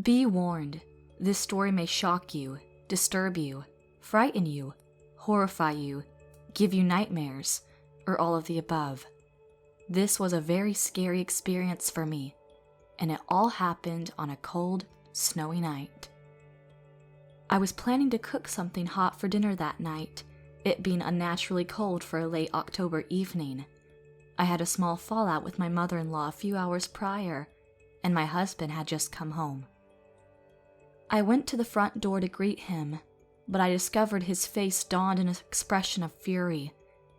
Be warned, this story may shock you, disturb you, frighten you, horrify you, give you nightmares, or all of the above. This was a very scary experience for me, and it all happened on a cold, snowy night. I was planning to cook something hot for dinner that night, it being unnaturally cold for a late October evening. I had a small fallout with my mother-in-law a few hours prior, and my husband had just come home. I went to the front door to greet him, but I discovered his face donned in an expression of fury,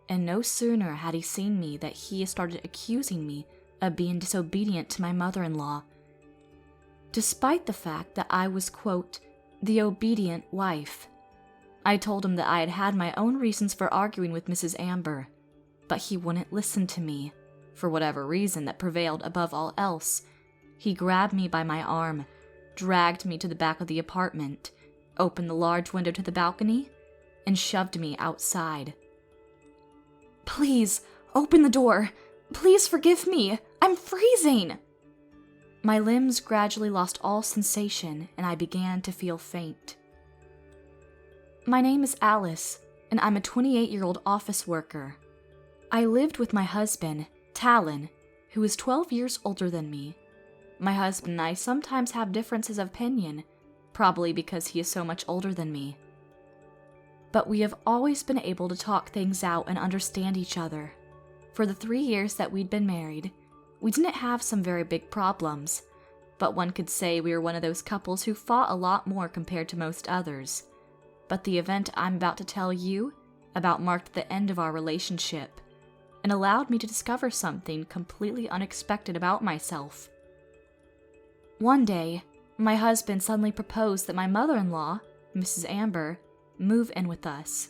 and no sooner had he seen me that he started accusing me of being disobedient to my mother-in-law, despite the fact that I was, quote, the obedient wife. I told him that I had had my own reasons for arguing with Mrs. Amber, but he wouldn't listen to me. For whatever reason that prevailed above all else, he grabbed me by my arm, dragged me to the back of the apartment, opened the large window to the balcony, and shoved me outside. "Please, open the door. Please forgive me. I'm freezing." My limbs gradually lost all sensation, and I began to feel faint. My name is Alice, and I'm a 28-year-old office worker. I lived with my husband, Talon, who is 12 years older than me. My husband and I sometimes have differences of opinion, probably because he is so much older than me. But we have always been able to talk things out and understand each other. For the 3 years that we'd been married, we didn't have some very big problems, but one could say we were one of those couples who fought a lot more compared to most others. But the event I'm about to tell you about marked the end of our relationship, and allowed me to discover something completely unexpected about myself. One day, my husband suddenly proposed that my mother-in-law, Mrs. Amber, move in with us.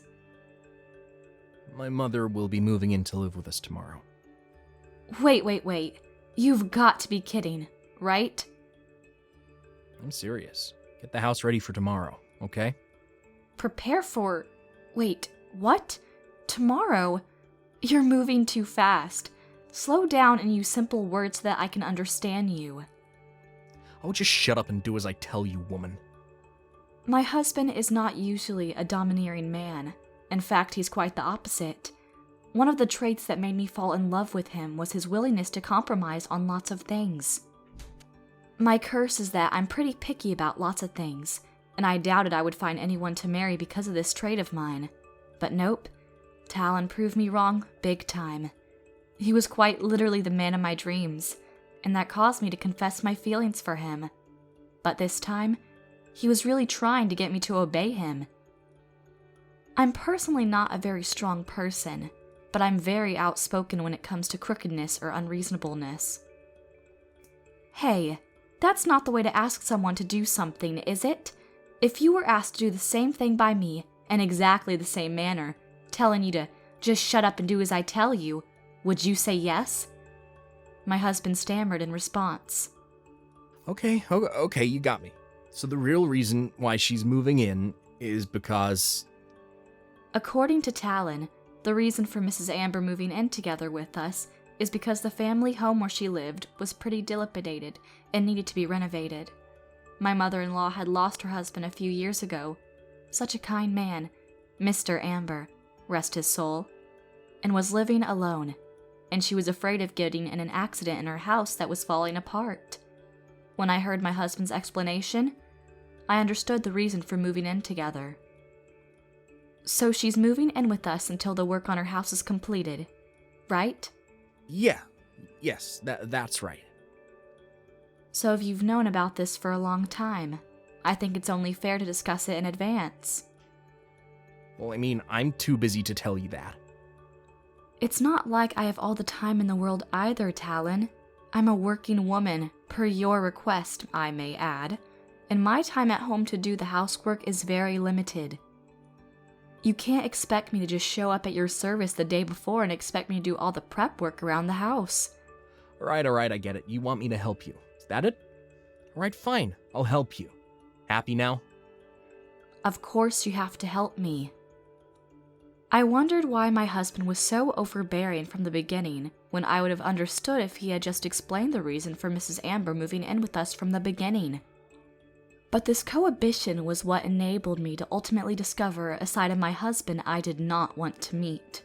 My mother will be moving in to live with us tomorrow. Wait. You've got to be kidding, right? I'm serious. Get the house ready for tomorrow, okay? Prepare for... Wait, what? Tomorrow? You're moving too fast. Slow down and use simple words so that I can understand you. Oh, just shut up and do as I tell you, woman. My husband is not usually a domineering man. In fact, he's quite the opposite. One of the traits that made me fall in love with him was his willingness to compromise on lots of things. My curse is that I'm pretty picky about lots of things, and I doubted I would find anyone to marry because of this trait of mine. But nope, Talon proved me wrong big time. He was quite literally the man of my dreams, and that caused me to confess my feelings for him. But this time, he was really trying to get me to obey him. I'm personally not a very strong person, but I'm very outspoken when it comes to crookedness or unreasonableness. Hey, that's not the way to ask someone to do something, is it? If you were asked to do the same thing by me, in exactly the same manner, telling you to just shut up and do as I tell you, would you say yes? My husband stammered in response. Okay, you got me. So the real reason why she's moving in is because... According to Talon, the reason for Mrs. Amber moving in together with us is because the family home where she lived was pretty dilapidated and needed to be renovated. My mother-in-law had lost her husband a few years ago. Such a kind man, Mr. Amber, rest his soul, and was living alone, and she was afraid of getting in an accident in her house that was falling apart. When I heard my husband's explanation, I understood the reason for moving in together. So she's moving in with us until the work on her house is completed, right? Yes, that's right. So if you've known about this for a long time, I think it's only fair to discuss it in advance. Well, I mean, I'm too busy to tell you that. It's not like I have all the time in the world either, Talon. I'm a working woman, per your request, I may add, and my time at home to do the housework is very limited. You can't expect me to just show up at your service the day before and expect me to do all the prep work around the house. All right, I get it. You want me to help you. Is that it? All right, fine. I'll help you. Happy now? Of course you have to help me. I wondered why my husband was so overbearing from the beginning, when I would have understood if he had just explained the reason for Mrs. Amber moving in with us from the beginning. But this cohibition was what enabled me to ultimately discover a side of my husband I did not want to meet.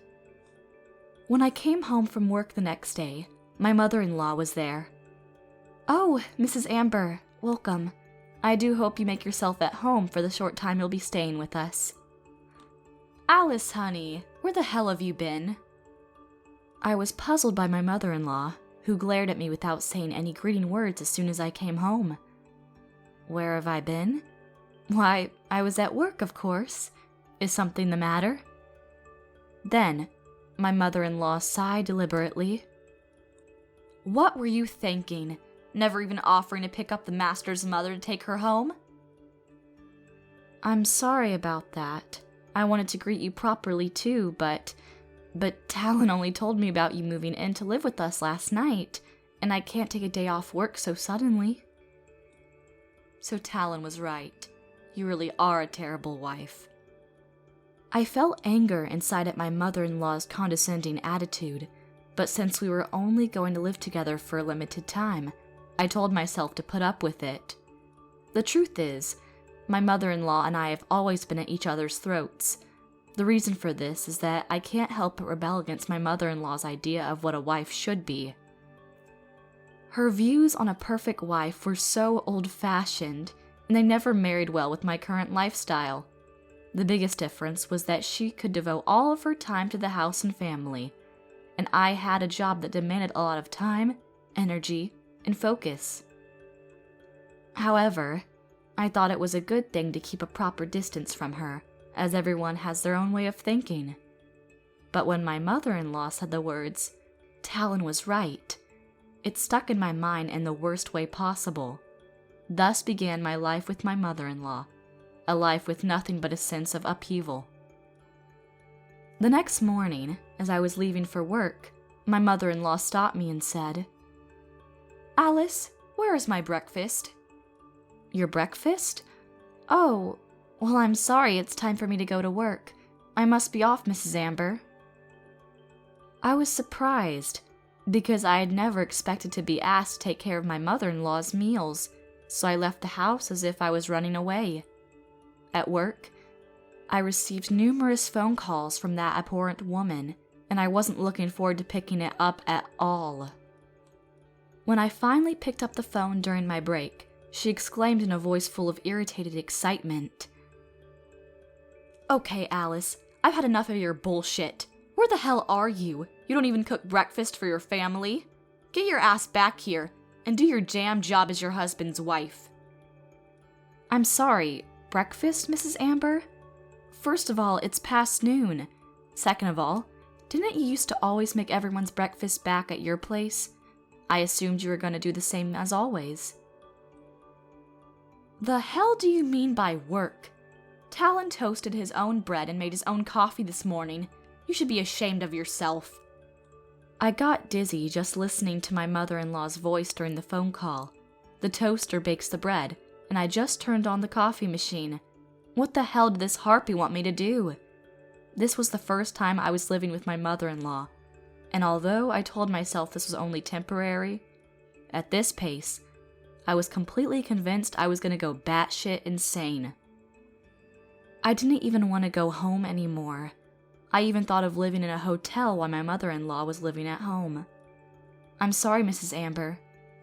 When I came home from work the next day, my mother-in-law was there. "Oh, Mrs. Amber, welcome. I do hope you make yourself at home for the short time you'll be staying with us." "Alice, honey, where the hell have you been?" I was puzzled by my mother-in-law, who glared at me without saying any greeting words as soon as I came home. Where have I been? Why, I was at work, of course. Is something the matter? Then, my mother-in-law sighed deliberately. "What were you thinking? Never even offering to pick up the master's mother to take her home?" "I'm sorry about that. I wanted to greet you properly too, but Talon only told me about you moving in to live with us last night, and I can't take a day off work so suddenly." So Talon was right. You really are a terrible wife. I felt anger inside at my mother-in-law's condescending attitude, but since we were only going to live together for a limited time, I told myself to put up with it. The truth is, my mother-in-law and I have always been at each other's throats. The reason for this is that I can't help but rebel against my mother-in-law's idea of what a wife should be. Her views on a perfect wife were so old-fashioned, and they never married well with my current lifestyle. The biggest difference was that she could devote all of her time to the house and family, and I had a job that demanded a lot of time, energy, and focus. However, I thought it was a good thing to keep a proper distance from her, as everyone has their own way of thinking. But when my mother-in-law said the words, "Talon was right," it stuck in my mind in the worst way possible. Thus began my life with my mother-in-law, a life with nothing but a sense of upheaval. The next morning, as I was leaving for work, my mother-in-law stopped me and said, "Alice, where is my breakfast?" "Your breakfast? Oh, well, I'm sorry it's time for me to go to work. I must be off, Mrs. Amber." I was surprised, because I had never expected to be asked to take care of my mother-in-law's meals, so I left the house as if I was running away. At work, I received numerous phone calls from that abhorrent woman, and I wasn't looking forward to picking it up at all. When I finally picked up the phone during my break, she exclaimed in a voice full of irritated excitement, "Okay, Alice, I've had enough of your bullshit. Where the hell are you? You don't even cook breakfast for your family? Get your ass back here and do your damn job as your husband's wife." "I'm sorry, breakfast, Mrs. Amber? First of all, it's past noon. Second of all, didn't you used to always make everyone's breakfast back at your place? I assumed you were going to do the same as always." "The hell do you mean by work? Talon toasted his own bread and made his own coffee this morning. You should be ashamed of yourself." I got dizzy just listening to my mother-in-law's voice during the phone call. The toaster bakes the bread, and I just turned on the coffee machine. What the hell did this harpy want me to do? This was the first time I was living with my mother-in-law, and although I told myself this was only temporary, at this pace, I was completely convinced I was going to go batshit insane. I didn't even want to go home anymore. I even thought of living in a hotel while my mother-in-law was living at home. "I'm sorry, Mrs. Amber.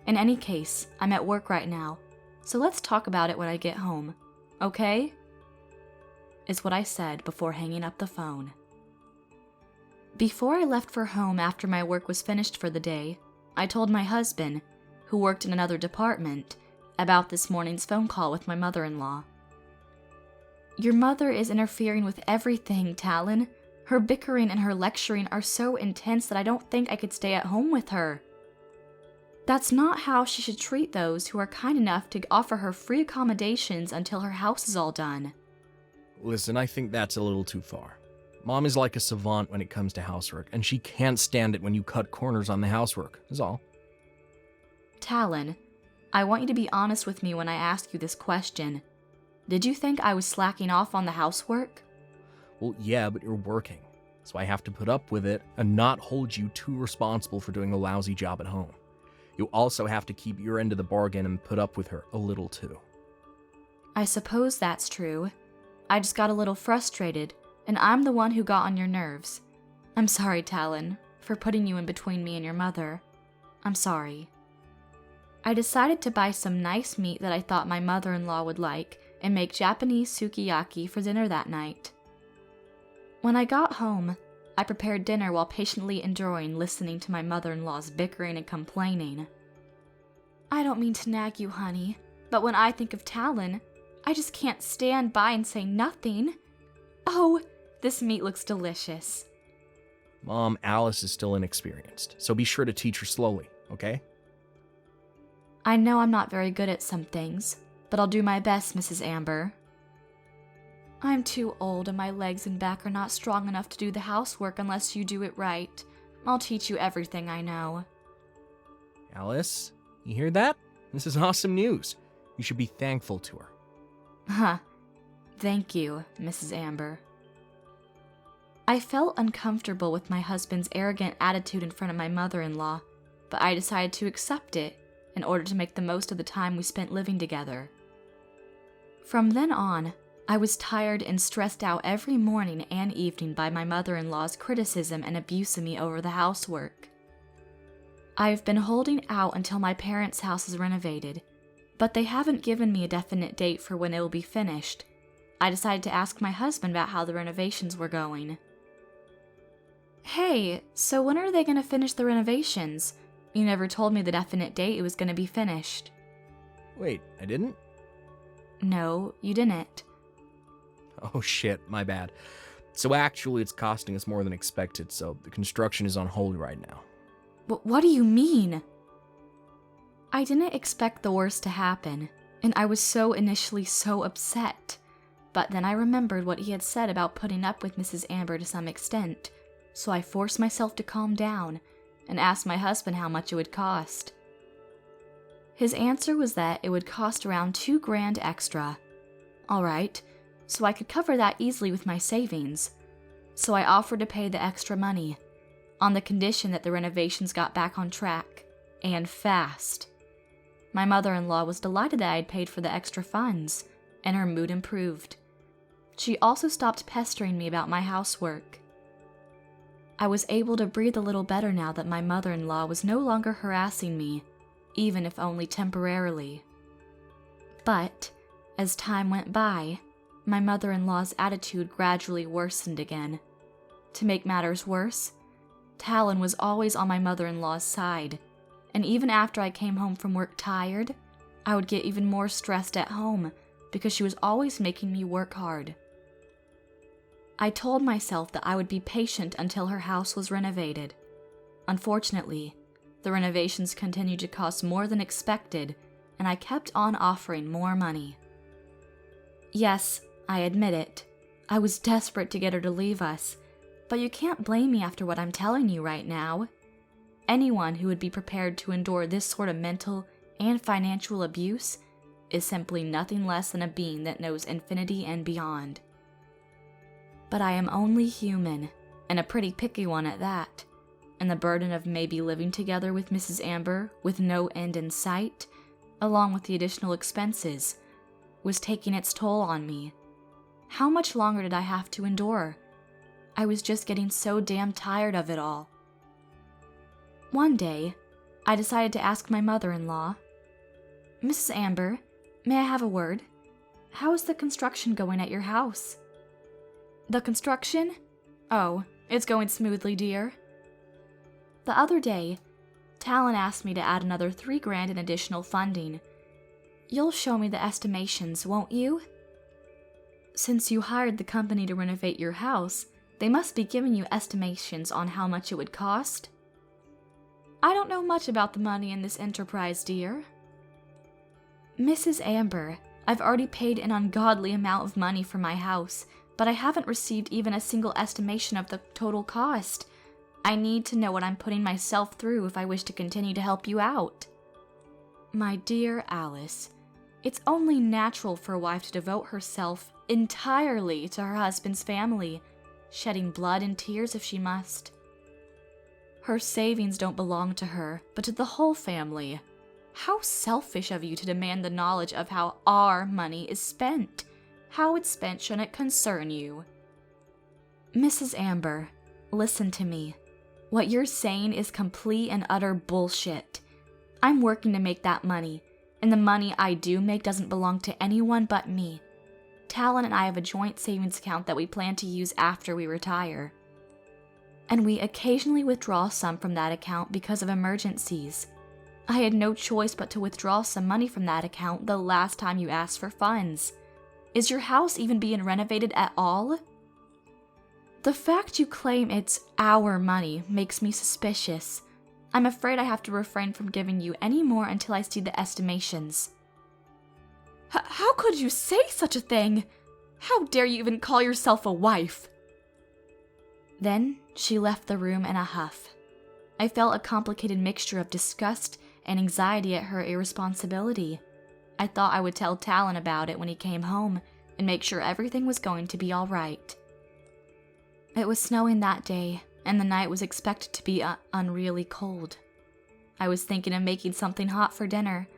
In any case, I'm at work right now, so let's talk about it when I get home, okay?" is what I said before hanging up the phone. Before I left for home after my work was finished for the day, I told my husband, who worked in another department, about this morning's phone call with my mother-in-law. "Your mother is interfering with everything, Talon. Her bickering and her lecturing are so intense that I don't think I could stay at home with her. That's not how she should treat those who are kind enough to offer her free accommodations until her house is all done." Listen, I think that's a little too far. Mom is like a savant when it comes to housework, and she can't stand it when you cut corners on the housework, is all. "Talon, I want you to be honest with me when I ask you this question. Did you think I was slacking off on the housework?" Well, yeah, but you're working, so I have to put up with it and not hold you too responsible for doing a lousy job at home. You also have to keep your end of the bargain and put up with her a little too. I suppose that's true. I just got a little frustrated, and I'm the one who got on your nerves. I'm sorry, Talon, for putting you in between me and your mother. I'm sorry. I decided to buy some nice meat that I thought my mother-in-law would like and make Japanese sukiyaki for dinner that night. When I got home, I prepared dinner while patiently enjoying listening to my mother-in-law's bickering and complaining. I don't mean to nag you, honey, but when I think of Talon, I just can't stand by and say nothing. Oh, this meat looks delicious. Mom, Alice is still inexperienced, so be sure to teach her slowly, okay? I know I'm not very good at some things, but I'll do my best, Mrs. Amber. I'm too old and my legs and back are not strong enough to do the housework unless you do it right. I'll teach you everything I know. Alice, you hear that? This is awesome news. You should be thankful to her. Huh. Thank you, Mrs. Amber. I felt uncomfortable with my husband's arrogant attitude in front of my mother-in-law, but I decided to accept it in order to make the most of the time we spent living together. From then on, I was tired and stressed out every morning and evening by my mother-in-law's criticism and abuse of me over the housework. I've been holding out until my parents' house is renovated, but they haven't given me a definite date for when it will be finished. I decided to ask my husband about how the renovations were going. Hey, so when are they going to finish the renovations? You never told me the definite date it was going to be finished. Wait, I didn't? No, you didn't. Oh shit, my bad. So actually it's costing us more than expected, so the construction is on hold right now. What do you mean? I didn't expect the worst to happen, and I was initially so upset. But then I remembered what he had said about putting up with Mrs. Amber to some extent, so I forced myself to calm down and asked my husband how much it would cost. His answer was that it would cost around $2,000 extra. Alright, so I could cover that easily with my savings. So I offered to pay the extra money, on the condition that the renovations got back on track, and fast. My mother-in-law was delighted that I had paid for the extra funds, and her mood improved. She also stopped pestering me about my housework. I was able to breathe a little better now that my mother-in-law was no longer harassing me, even if only temporarily. But, as time went by, my mother-in-law's attitude gradually worsened again. To make matters worse, Talon was always on my mother-in-law's side, and even after I came home from work tired, I would get even more stressed at home because she was always making me work hard. I told myself that I would be patient until her house was renovated. Unfortunately, the renovations continued to cost more than expected, and I kept on offering more money. Yes, I admit it. I was desperate to get her to leave us, but you can't blame me after what I'm telling you right now. Anyone who would be prepared to endure this sort of mental and financial abuse is simply nothing less than a being that knows infinity and beyond. But I am only human, and a pretty picky one at that, and the burden of maybe living together with Mrs. Amber with no end in sight, along with the additional expenses, was taking its toll on me. How much longer did I have to endure? I was just getting so damn tired of it all. One day, I decided to ask my mother-in-law, Mrs. Amber, may I have a word? How is the construction going at your house? The construction? Oh, it's going smoothly, dear. The other day, Talon asked me to add another $3,000 in additional funding. You'll show me the estimations, won't you? Since you hired the company to renovate your house, they must be giving you estimations on how much it would cost. I don't know much about the money in this enterprise, dear. Mrs. Amber, I've already paid an ungodly amount of money for my house, but I haven't received even a single estimation of the total cost. I need to know what I'm putting myself through if I wish to continue to help you out. My dear Alice, it's only natural for a wife to devote herself entirely to her husband's family, shedding blood and tears if she must. Her savings don't belong to her, but to the whole family. How selfish of you to demand the knowledge of how our money is spent. How it's spent shouldn't concern you. Mrs. Amber, listen to me. What you're saying is complete and utter bullshit. I'm working to make that money, and the money I do make doesn't belong to anyone but me. Talon and I have a joint savings account that we plan to use after we retire. And we occasionally withdraw some from that account because of emergencies. I had no choice but to withdraw some money from that account the last time you asked for funds. Is your house even being renovated at all? The fact you claim it's our money makes me suspicious. I'm afraid I have to refrain from giving you any more until I see the estimations. How could you say such a thing? How dare you even call yourself a wife? Then she left the room in a huff. I felt a complicated mixture of disgust and anxiety at her irresponsibility. I thought I would tell Talon about it when he came home and make sure everything was going to be all right. It was snowing that day, and the night was expected to be unreally cold. I was thinking of making something hot for dinner.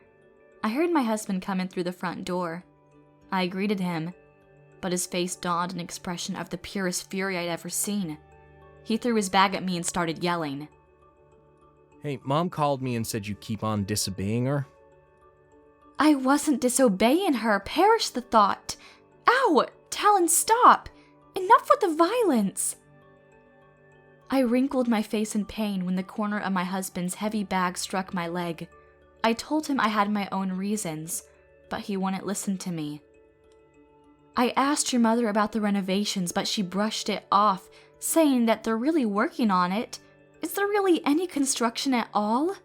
I heard my husband come in through the front door. I greeted him, but his face donned an expression of the purest fury I'd ever seen. He threw his bag at me and started yelling. Hey, Mom called me and said you keep on disobeying her. I wasn't disobeying her. Perish the thought. Ow! Talon, stop! Enough with the violence! I wrinkled my face in pain when the corner of my husband's heavy bag struck my leg. I told him I had my own reasons, but he wouldn't listen to me. I asked your mother about the renovations, but she brushed it off, saying that they're really working on it. Is there really any construction at all?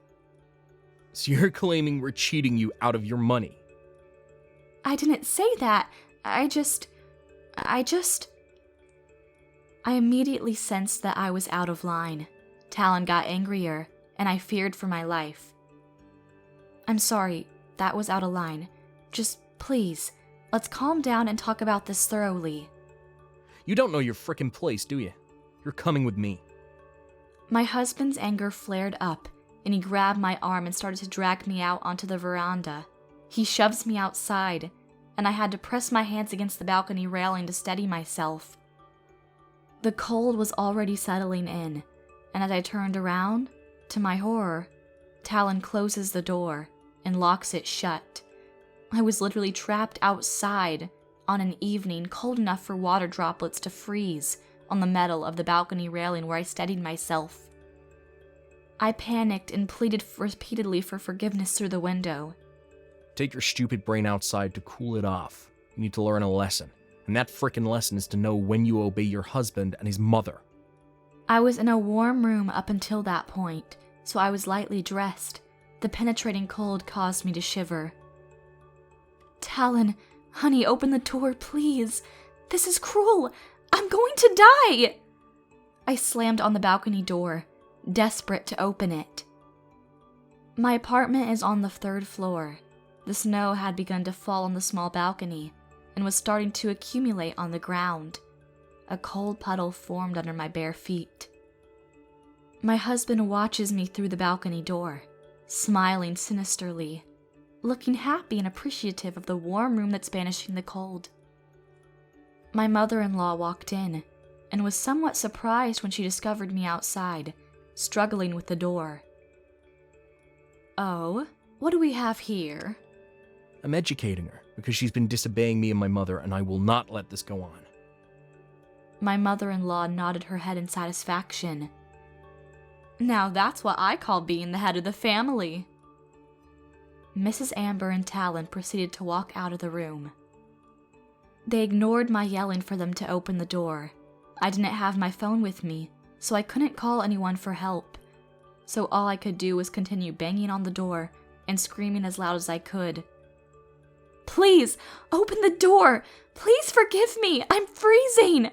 So you're claiming we're cheating you out of your money? I didn't say that. I immediately sensed that I was out of line. Talon got angrier, and I feared for my life. I'm sorry, that was out of line. Just please, let's calm down and talk about this thoroughly. You don't know your frickin' place, do you? You're coming with me. My husband's anger flared up, and he grabbed my arm and started to drag me out onto the veranda. He shoves me outside, and I had to press my hands against the balcony railing to steady myself. The cold was already settling in, and as I turned around, to my horror, Talon closes the door and locks it shut. I was literally trapped outside on an evening cold enough for water droplets to freeze on the metal of the balcony railing where I steadied myself. I panicked and pleaded repeatedly for forgiveness through the window. Take your stupid brain outside to cool it off. You need to learn a lesson. And that frickin' lesson is to know when you obey your husband and his mother. I was in a warm room up until that point, so I was lightly dressed. The penetrating cold caused me to shiver. Talon, honey, open the door, please. This is cruel. I'm going to die. I slammed on the balcony door, desperate to open it. My apartment is on the 3rd floor. The snow had begun to fall on the small balcony and was starting to accumulate on the ground. A cold puddle formed under my bare feet. My husband watches me through the balcony door, smiling sinisterly, looking happy and appreciative of the warm room that's banishing the cold. My mother-in-law walked in and was somewhat surprised when she discovered me outside, struggling with the door. Oh, what do we have here? I'm educating her because she's been disobeying me and my mother, and I will not let this go on. My mother-in-law nodded her head in satisfaction. Now that's what I call being the head of the family. Mrs. Amber and Talon proceeded to walk out of the room. They ignored my yelling for them to open the door. I didn't have my phone with me, so I couldn't call anyone for help. So all I could do was continue banging on the door and screaming as loud as I could. Please, open the door! Please forgive me! I'm freezing!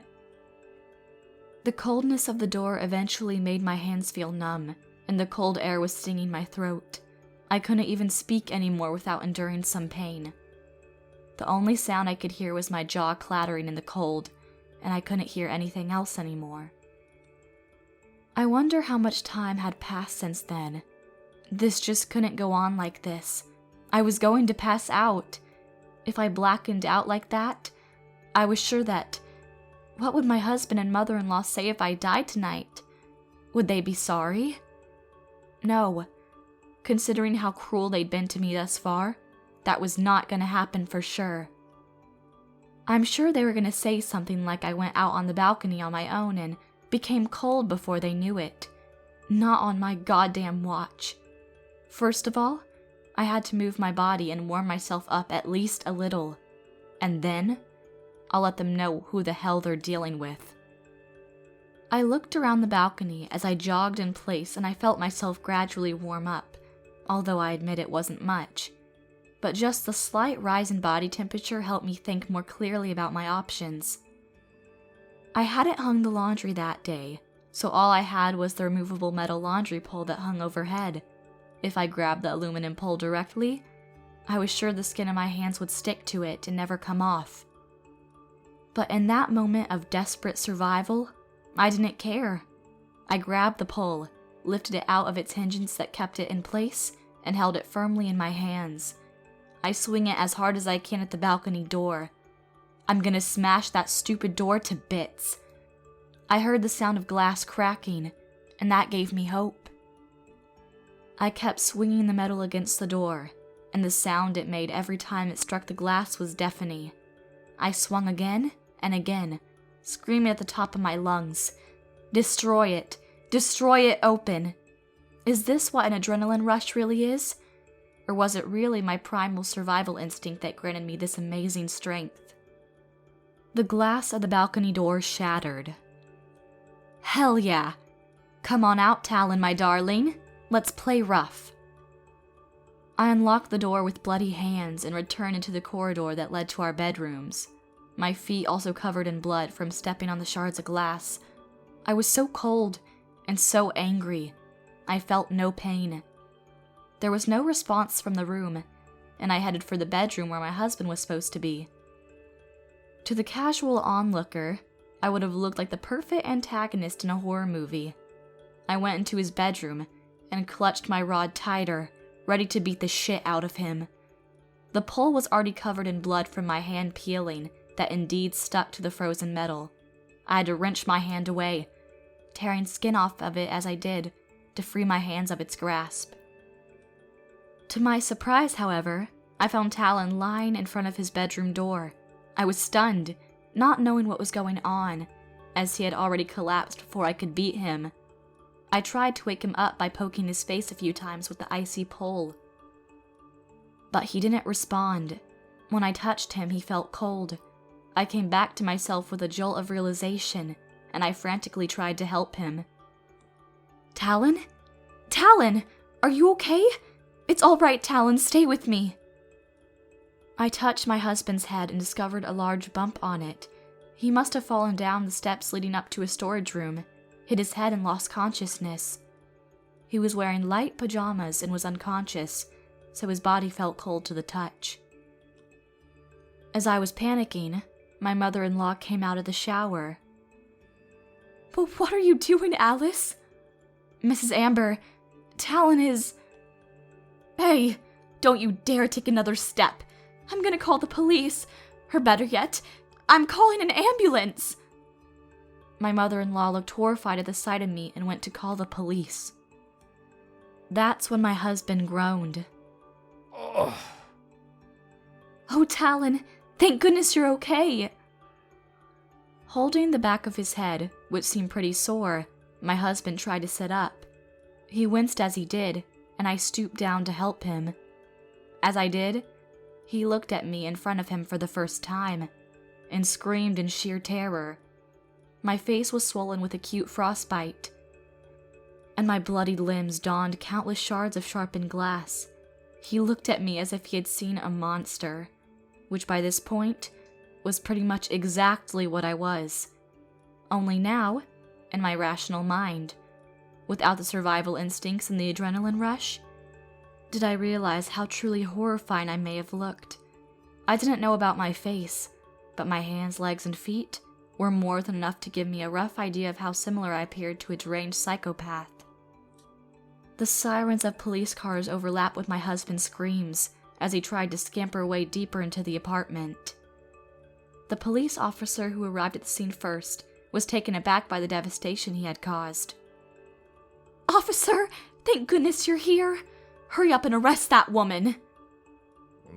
The coldness of the door eventually made my hands feel numb, and the cold air was stinging my throat. I couldn't even speak anymore without enduring some pain. The only sound I could hear was my jaw clattering in the cold, and I couldn't hear anything else anymore. I wonder how much time had passed since then. This just couldn't go on like this. I was going to pass out. If I blackened out like that, I was sure that... What would my husband and mother-in-law say if I died tonight? Would they be sorry? No. Considering how cruel they'd been to me thus far, that was not going to happen for sure. I'm sure they were going to say something like I went out on the balcony on my own and became cold before they knew it. Not on my goddamn watch. First of all, I had to move my body and warm myself up at least a little. And then, I'll let them know who the hell they're dealing with. I looked around the balcony as I jogged in place and I felt myself gradually warm up, although I admit it wasn't much. But just the slight rise in body temperature helped me think more clearly about my options. I hadn't hung the laundry that day, so all I had was the removable metal laundry pole that hung overhead. If I grabbed the aluminum pole directly, I was sure the skin of my hands would stick to it and never come off. But in that moment of desperate survival, I didn't care. I grabbed the pole, lifted it out of its hinges that kept it in place, and held it firmly in my hands. I swing it as hard as I can at the balcony door. I'm gonna smash that stupid door to bits. I heard the sound of glass cracking, and that gave me hope. I kept swinging the metal against the door, and the sound it made every time it struck the glass was deafening. I swung again and again, screaming at the top of my lungs, "Destroy it! Destroy it open!" Is this what an adrenaline rush really is? Or was it really my primal survival instinct that granted me this amazing strength? The glass of the balcony door shattered. Hell yeah! Come on out, Talon, my darling. Let's play rough. I unlocked the door with bloody hands and returned into the corridor that led to our bedrooms. My feet also covered in blood from stepping on the shards of glass. I was so cold and so angry. I felt no pain. There was no response from the room, and I headed for the bedroom where my husband was supposed to be. To the casual onlooker, I would have looked like the perfect antagonist in a horror movie. I went into his bedroom and clutched my rod tighter, ready to beat the shit out of him. The pole was already covered in blood from my hand peeling that indeed stuck to the frozen metal. I had to wrench my hand away, tearing skin off of it as I did, to free my hands of its grasp. To my surprise, however, I found Talon lying in front of his bedroom door. I was stunned, not knowing what was going on, as he had already collapsed before I could beat him. I tried to wake him up by poking his face a few times with the icy pole. But he didn't respond. When I touched him, he felt cold. I came back to myself with a jolt of realization, and I frantically tried to help him. Talon? Talon! Are you okay? It's all right, Talon. Stay with me. I touched my husband's head and discovered a large bump on it. He must have fallen down the steps leading up to a storage room, hit his head and lost consciousness. He was wearing light pajamas and was unconscious, so his body felt cold to the touch. As I was panicking, my mother-in-law came out of the shower. "But what are you doing, Alice?" "Mrs. Amber, Talon is..." "Hey, don't you dare take another step. I'm gonna call the police. Or better yet, I'm calling an ambulance." My mother-in-law looked horrified at the sight of me and went to call the police. That's when my husband groaned. Ugh. "Oh, Talon, thank goodness you're okay." Holding the back of his head, which seemed pretty sore, my husband tried to sit up. He winced as he did, and I stooped down to help him. As I did, he looked at me in front of him for the first time, and screamed in sheer terror. My face was swollen with acute frostbite, and my bloodied limbs donned countless shards of sharpened glass. He looked at me as if he had seen a monster, which by this point was pretty much exactly what I was. Only now, in my rational mind, without the survival instincts and the adrenaline rush, did I realize how truly horrifying I may have looked. I didn't know about my face, but my hands, legs, and feet were more than enough to give me a rough idea of how similar I appeared to a deranged psychopath. The sirens of police cars overlapped with my husband's screams as he tried to scamper away deeper into the apartment. The police officer who arrived at the scene first was taken aback by the devastation he had caused. "Officer, thank goodness you're here. Hurry up and arrest that woman."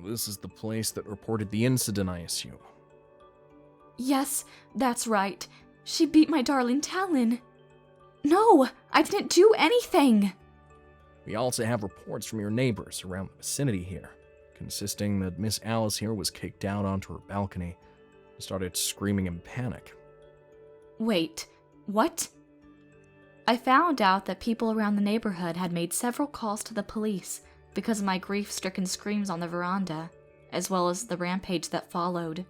This is the place that reported the incident, I assume. "Yes, that's right. She beat my darling Talon." "No, I didn't do anything." We also have reports from your neighbors around the vicinity here, consisting that Miss Alice here was kicked out onto her balcony and started screaming in panic. Wait, what? I found out that people around the neighborhood had made several calls to the police because of my grief-stricken screams on the veranda, as well as the rampage that followed.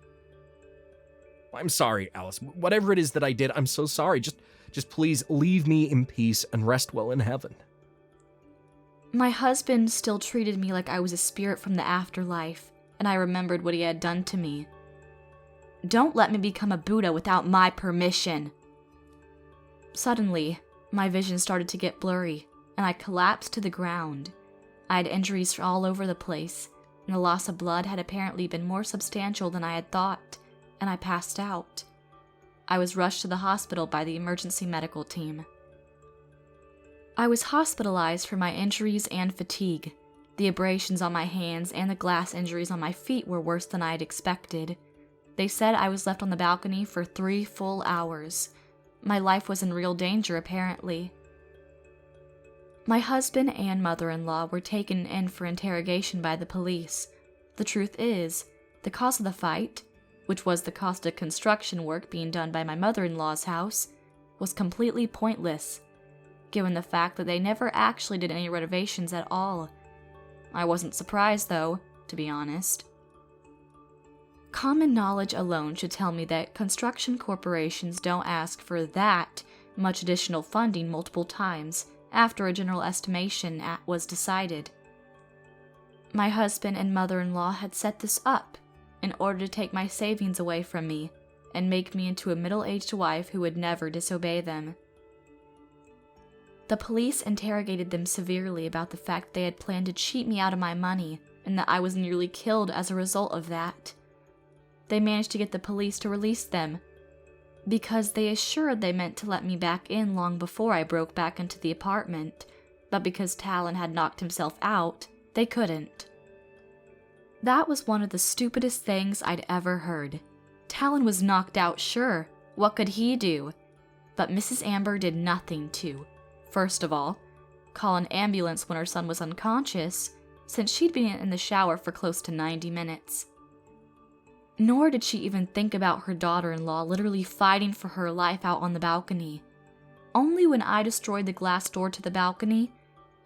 I'm sorry, Alice. Whatever it is that I did, I'm so sorry. Just please leave me in peace and rest well in heaven. My husband still treated me like I was a spirit from the afterlife, and I remembered what he had done to me. "Don't let me become a Buddha without my permission." Suddenly, my vision started to get blurry, and I collapsed to the ground. I had injuries all over the place, and the loss of blood had apparently been more substantial than I had thought, and I passed out. I was rushed to the hospital by the emergency medical team. I was hospitalized for my injuries and fatigue. The abrasions on my hands and the glass injuries on my feet were worse than I had expected. They said I was left on the balcony for 3 full hours. My life was in real danger, apparently. My husband and mother-in-law were taken in for interrogation by the police. The truth is, the cause of the fight, which was the cost of construction work being done by my mother-in-law's house, was completely pointless, given the fact that they never actually did any renovations at all. I wasn't surprised, though, to be honest. Common knowledge alone should tell me that construction corporations don't ask for that much additional funding multiple times after a general estimation was decided. My husband and mother-in-law had set this up in order to take my savings away from me and make me into a middle-aged wife who would never disobey them. The police interrogated them severely about the fact they had planned to cheat me out of my money and that I was nearly killed as a result of that. They managed to get the police to release them because they assured they meant to let me back in long before I broke back into the apartment, but because Talon had knocked himself out, they couldn't. That was one of the stupidest things I'd ever heard. Talon was knocked out, sure. What could he do? But Mrs. Amber did nothing to, first of all, call an ambulance when her son was unconscious, since she'd been in the shower for close to 90 minutes. Nor did she even think about her daughter-in-law literally fighting for her life out on the balcony. Only when I destroyed the glass door to the balcony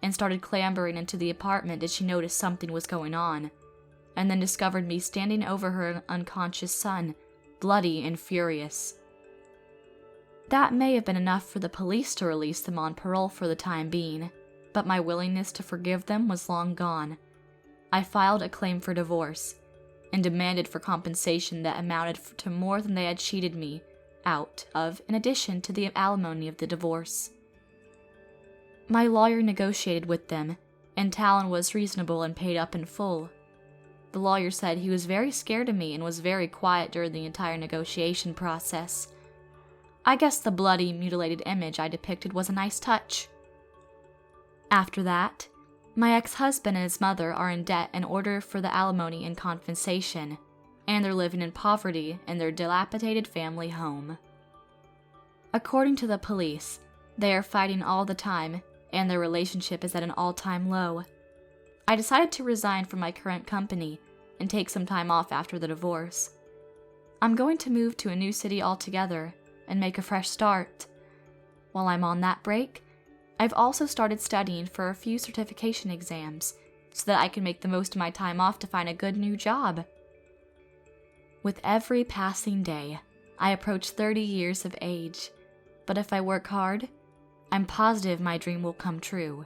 and started clambering into the apartment did she notice something was going on, and then discovered me standing over her unconscious son, bloody and furious. That may have been enough for the police to release them on parole for the time being, but my willingness to forgive them was long gone. I filed a claim for divorce and demanded for compensation that amounted to more than they had cheated me out of, in addition to the alimony of the divorce. My lawyer negotiated with them, and Talon was reasonable and paid up in full. The lawyer said he was very scared of me and was very quiet during the entire negotiation process. I guess the bloody, mutilated image I depicted was a nice touch. After that, my ex-husband and his mother are in debt in order for the alimony and compensation, and they're living in poverty in their dilapidated family home. According to the police, they are fighting all the time, and their relationship is at an all-time low. I decided to resign from my current company and take some time off after the divorce. I'm going to move to a new city altogether and make a fresh start. While I'm on that break, I've also started studying for a few certification exams so that I can make the most of my time off to find a good new job. With every passing day, I approach 30 years of age, but if I work hard, I'm positive my dream will come true.